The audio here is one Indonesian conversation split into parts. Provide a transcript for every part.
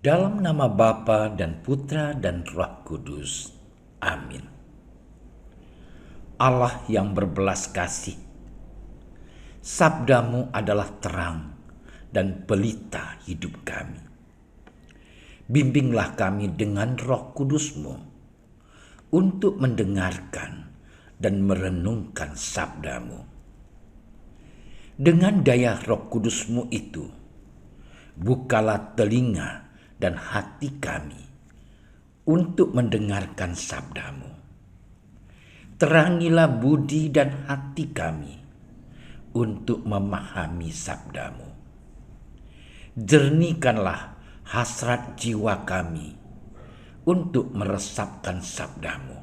Dalam nama Bapa dan Putra dan Roh Kudus. Amin. Allah yang berbelas kasih, sabdamu adalah terang dan pelita hidup kami. Bimbinglah kami dengan Roh Kudusmu untuk mendengarkan dan merenungkan sabdamu. Dengan daya Roh Kudusmu itu, bukalah telinga dan hati kami untuk mendengarkan sabdamu. Terangilah budi dan hati kami untuk memahami sabdamu. Jernihkanlah hasrat jiwa kami untuk meresapkan sabdamu.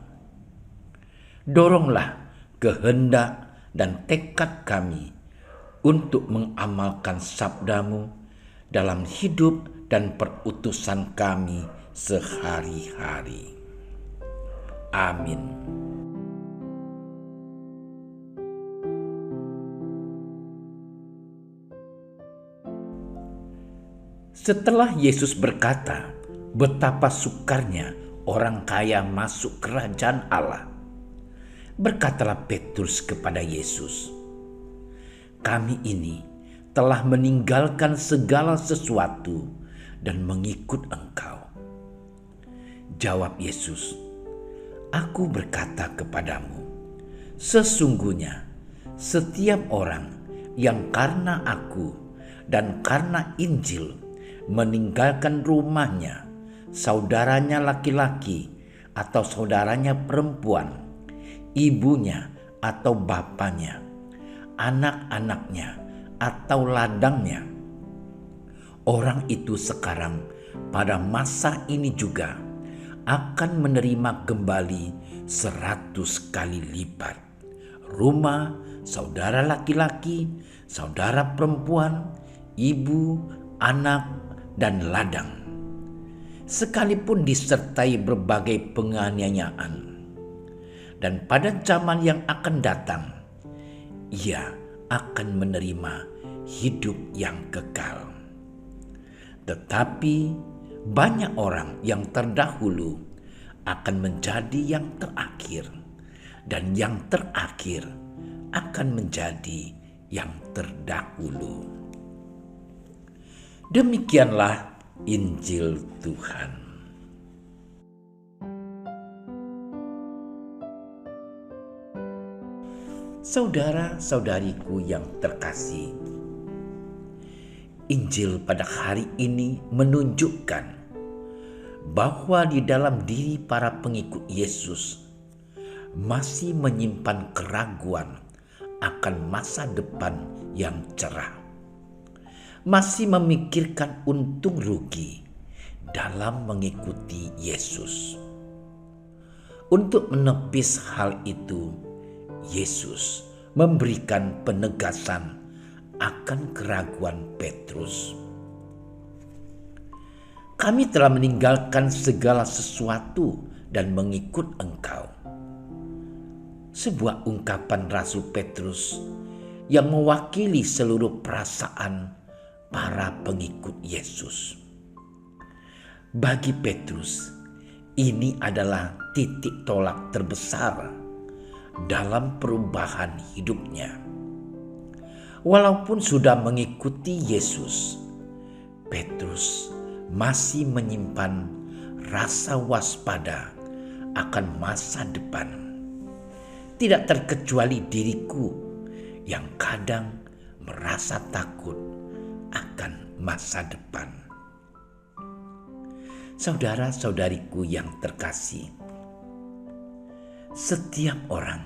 Doronglah kehendak dan tekad kami untuk mengamalkan sabdamu dalam hidup dan perutusan kami sehari-hari. Amin. Setelah Yesus berkata betapa sukarnya orang kaya masuk kerajaan Allah, berkatalah Petrus kepada Yesus, "Kami ini telah meninggalkan segala sesuatu dan mengikut Engkau." Jawab Yesus, "Aku berkata kepadamu, sesungguhnya setiap orang yang karena Aku dan karena Injil meninggalkan rumahnya, saudaranya laki-laki atau saudaranya perempuan, ibunya atau bapaknya, anak-anaknya atau ladangnya, orang itu sekarang pada masa ini juga akan menerima kembali 100 kali lipat rumah, saudara laki-laki, saudara perempuan, ibu, anak, dan ladang, sekalipun disertai berbagai penganiayaan. Dan pada zaman yang akan datang, ia akan menerima hidup yang kekal. Tetapi banyak orang yang terdahulu akan menjadi yang terakhir, dan yang terakhir akan menjadi yang terdahulu. Demikianlah Injil Tuhan. Saudara-saudariku yang terkasih, Injil pada hari ini menunjukkan bahwa di dalam diri para pengikut Yesus masih menyimpan keraguan akan masa depan yang cerah. Masih memikirkan untung rugi dalam mengikuti Yesus. Untuk menepis hal itu, Yesus memberikan penegasan akan keraguan Petrus. "Kami telah meninggalkan segala sesuatu dan mengikut Engkau." Sebuah ungkapan Rasul Petrus yang mewakili seluruh perasaan para pengikut Yesus. Bagi Petrus, ini adalah titik tolak terbesar dalam perubahan hidupnya. Walaupun sudah mengikuti Yesus, Petrus masih menyimpan rasa waspada akan masa depan. Tidak terkecuali diriku yang kadang merasa takut akan masa depan. Saudara-saudariku yang terkasih, setiap orang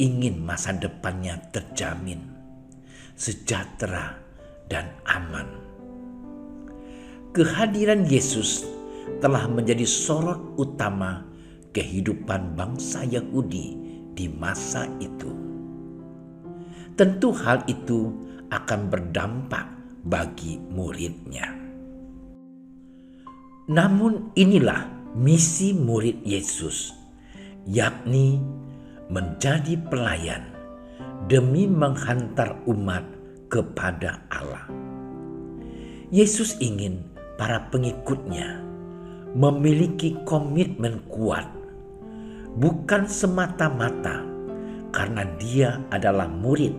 ingin masa depannya terjamin, sejahtera, dan aman. Kehadiran Yesus telah menjadi sorot utama kehidupan bangsa Yahudi di masa itu. Tentu hal itu akan berdampak bagi muridnya. Namun inilah misi murid Yesus, yakni menjadi pelayan demi menghantar umat kepada Allah. Yesus ingin para pengikutnya memiliki komitmen kuat, bukan semata-mata karena dia adalah murid,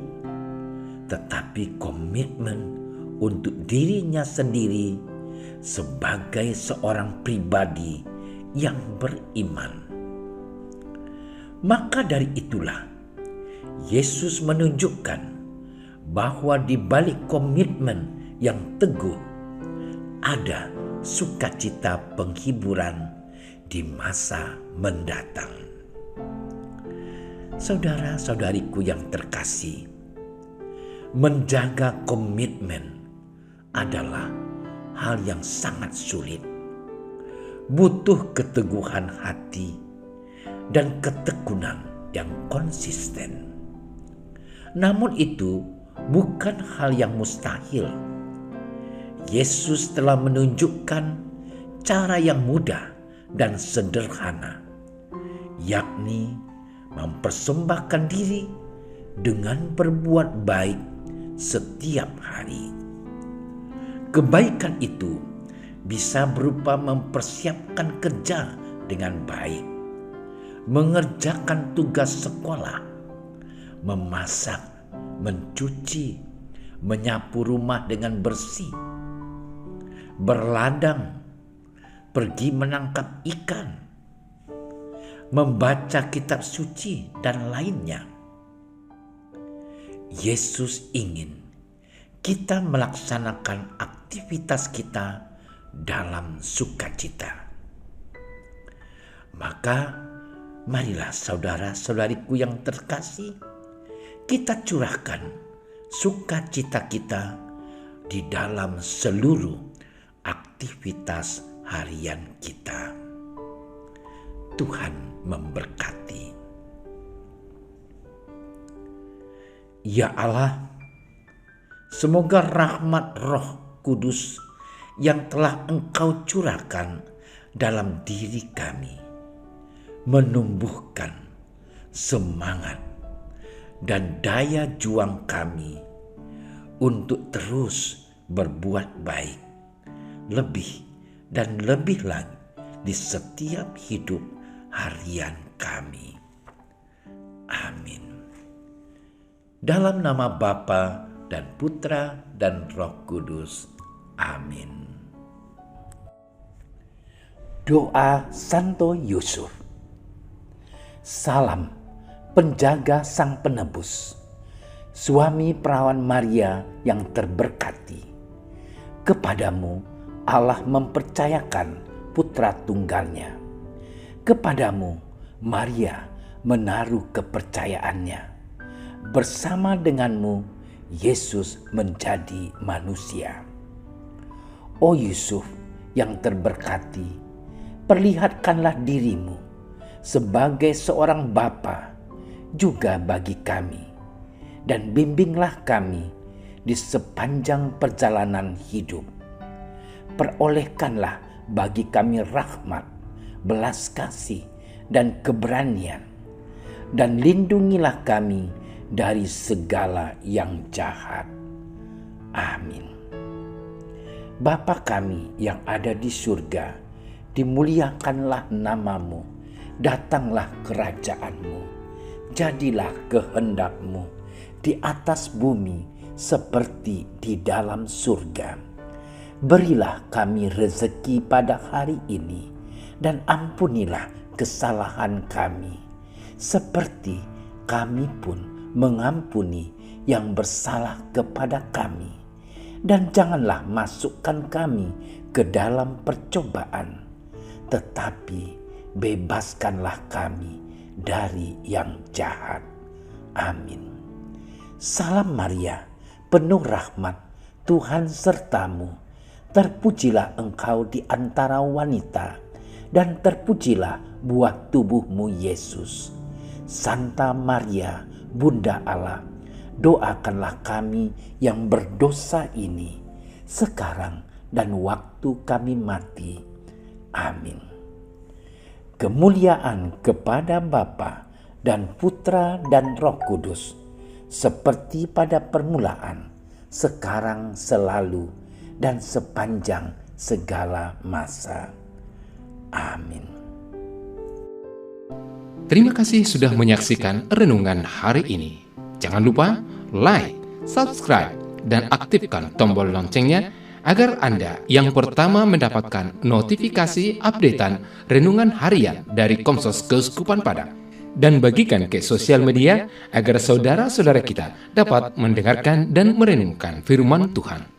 tetapi komitmen untuk dirinya sendiri sebagai seorang pribadi yang beriman. Maka dari itulah Yesus menunjukkan bahwa di balik komitmen yang teguh ada sukacita penghiburan di masa mendatang. Saudara-saudariku yang terkasih, menjaga komitmen adalah hal yang sangat sulit. Butuh keteguhan hati dan ketekunan yang konsisten. Namun itu bukan hal yang mustahil. Yesus telah menunjukkan cara yang mudah dan sederhana, yakni mempersembahkan diri dengan berbuat baik setiap hari. Kebaikan itu bisa berupa mempersiapkan kerja dengan baik, mengerjakan tugas sekolah, memasak, mencuci, menyapu rumah dengan bersih, berladang, pergi menangkap ikan, membaca kitab suci, dan lainnya. Yesus ingin kita melaksanakan aktivitas kita dalam sukacita. Maka marilah saudara-saudariku yang terkasih, kita curahkan sukacita kita di dalam seluruh aktivitas harian kita. Tuhan memberkati. Ya Allah, semoga rahmat Roh Kudus yang telah Engkau curahkan dalam diri kami menumbuhkan semangat dan daya juang kami untuk terus berbuat baik, lebih dan lebih lagi di setiap hidup harian kami. Amin. Dalam nama Bapa dan Putra dan Roh Kudus. Amin. Doa Santo Yusuf. Salam penjaga Sang Penebus, suami perawan Maria yang terberkati. Kepadamu Allah mempercayakan putra tunggalnya. Kepadamu Maria menaruh kepercayaannya. Bersama denganmu Yesus menjadi manusia. O Yusuf yang terberkati, perlihatkanlah dirimu sebagai seorang bapa juga bagi kami, dan bimbinglah kami di sepanjang perjalanan hidup. Perolehkanlah bagi kami rahmat, belas kasih, dan keberanian, dan lindungilah kami dari segala yang jahat. Amin. Bapa kami yang ada di surga, dimuliakanlah namamu, datanglah kerajaanmu, jadilah kehendakmu di atas bumi seperti di dalam surga. Berilah kami rezeki pada hari ini, dan ampunilah kesalahan kami, seperti kami pun mengampuni yang bersalah kepada kami. Dan janganlah masukkan kami ke dalam percobaan, tetapi bebaskanlah kami dari yang jahat. Amin. Salam Maria, penuh rahmat, Tuhan sertamu. Terpujilah engkau di antara wanita, dan terpujilah buah tubuhmu Yesus. Santa Maria, Bunda Allah, doakanlah kami yang berdosa ini, sekarang dan waktu kami mati. Amin. Kemuliaan kepada Bapa dan Putra dan Roh Kudus, seperti pada permulaan, sekarang, selalu, dan sepanjang segala masa. Amin. Terima kasih sudah menyaksikan renungan hari ini. Jangan lupa like, subscribe, dan aktifkan tombol loncengnya agar Anda yang pertama mendapatkan notifikasi updatean renungan harian dari Komsos Keuskupan Padang. Dan bagikan ke sosial media agar saudara-saudara kita dapat mendengarkan dan merenungkan firman Tuhan.